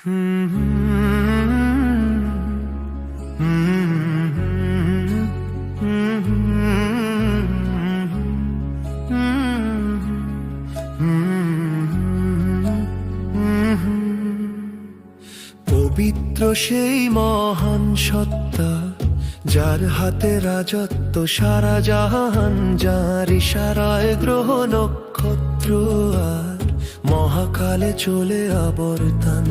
পবিত্র সেই মহান সত্তা, যার হাতে রাজত্ব সারা জাহান, যার ইশারায় গ্রহ নক্ষত্র আর মহাকালে চলে আবর্তান।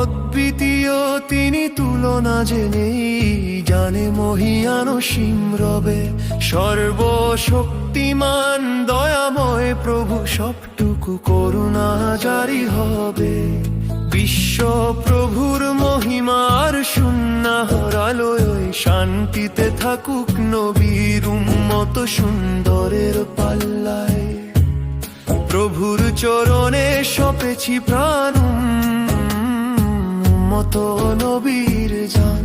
অদ্বিতীয় তিনি, তুলনা জেনেই জানে মহিয়ান অসীম রবে। সর্বশক্তিমান দয়াময় প্রভু, সবটুকু করুণা জারি হবে। বিশ্ব প্রভুর মহিমার সুন্নাহর আলোয় শান্তিতে থাকুক নবীর উম্মত সুন্দরের পাল্লায়। প্রভুর চরণে সপেছি প্রাণ, উম্মত নবীর জান।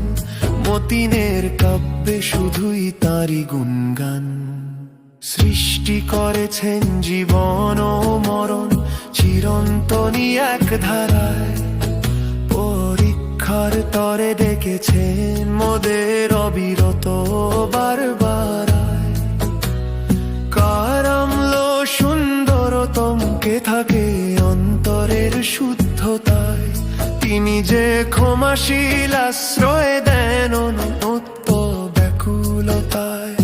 মতিনের কাব্যে শুধুই তাঁরই গুণগান। সৃষ্টি করেছেন জীবন ও মরণ চিরন্তনী এক ধারায়। পরীক্ষার তরে ডেকেছেন মোদের অবিরত বারবার। কারামল সুন্দরতমকে থাকে অন্তরের শুদ্ধতায়। তিনি যে ক্ষমাশীল, আশ্রয় দেন অনন্ত ব্যাকুলতায়।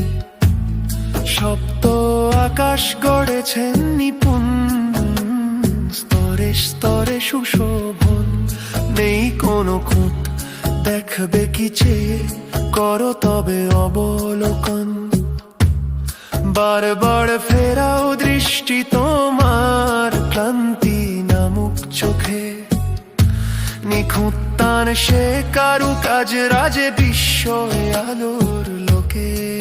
সপ্ত আকাশ গড়েছেন নিপুণ, স্তরে স্তরে সুশোভন। নেই কোনো খুঁত, দেখবে কি চেয়ে, করো তবে অবলোকন। বারবার ফেরাও দৃষ্টি তোমার, ক্লান্তি নামুক চোখে। নিখুঁত তার সে কারুকাজ, রাজে বিস্ময় আলোর লোকে।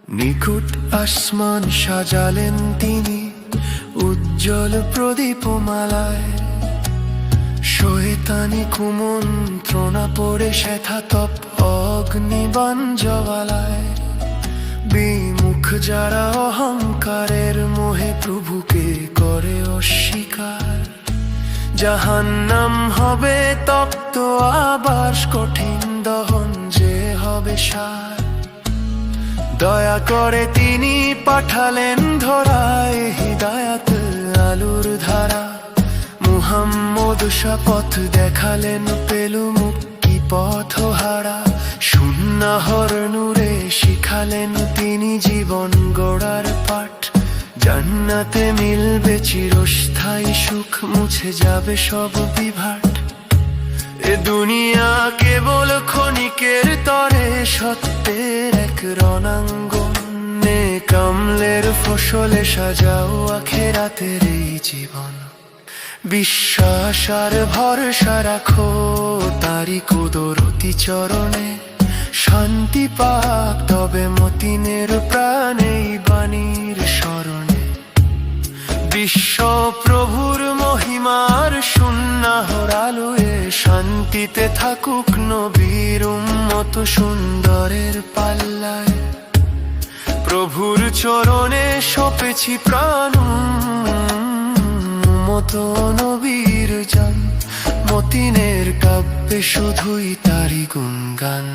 নিখুঁত আসমান সাজালেন তিনি উজ্জ্বল প্রদীপমালায়। শয়তানি কুমন্ত্রণা পড়ে সেথা তপ অগ্নিবাণ জ্বালায়। বিমুখ যারা অহংকারের মোহে প্রভুকে করে অস্বীকার। জাহান্নাম হবে তপ্ত আবাস, কঠিন দহন যে হবে সার। দয়া করে তিনি পাঠালেন ধরায় হিদায়াত আলোর ধারা। মুহাম্মদ শপথ দেখালেন, পেল মুক্তি পথহারা। সুন্নাহর নূরে শিখালেন তিনি জীবন গড়ার পাঠ। জান্নাতে মিলবে চিরস্থায়ী সুখ, মুছে যাবে সব বিভাট। এ দুনিয়া কেবল ক্ষণিকের তরে, সত্যের এক রণাঙ্গন। কামলের ফসলে সাজাও আখেরাতের এই জীবন। বিশ্বাস আর ভরসা রাখো তারি কুদরতি চরণে। শান্তি পাক তবে মতিনের প্রাণে, বাণীর স্মরণে। বিশ্ব প্রভুর মহিমার সুন্নাহর আলোয় শান্তিতে থাকুক নবীর উম্মত সুন্দরের পাল্লায়। প্রভুর চরণে সপেছি প্রাণ, উম্মত নবীর জান। মতিনের কাব্যে শুধুই তাঁরই গুণগান।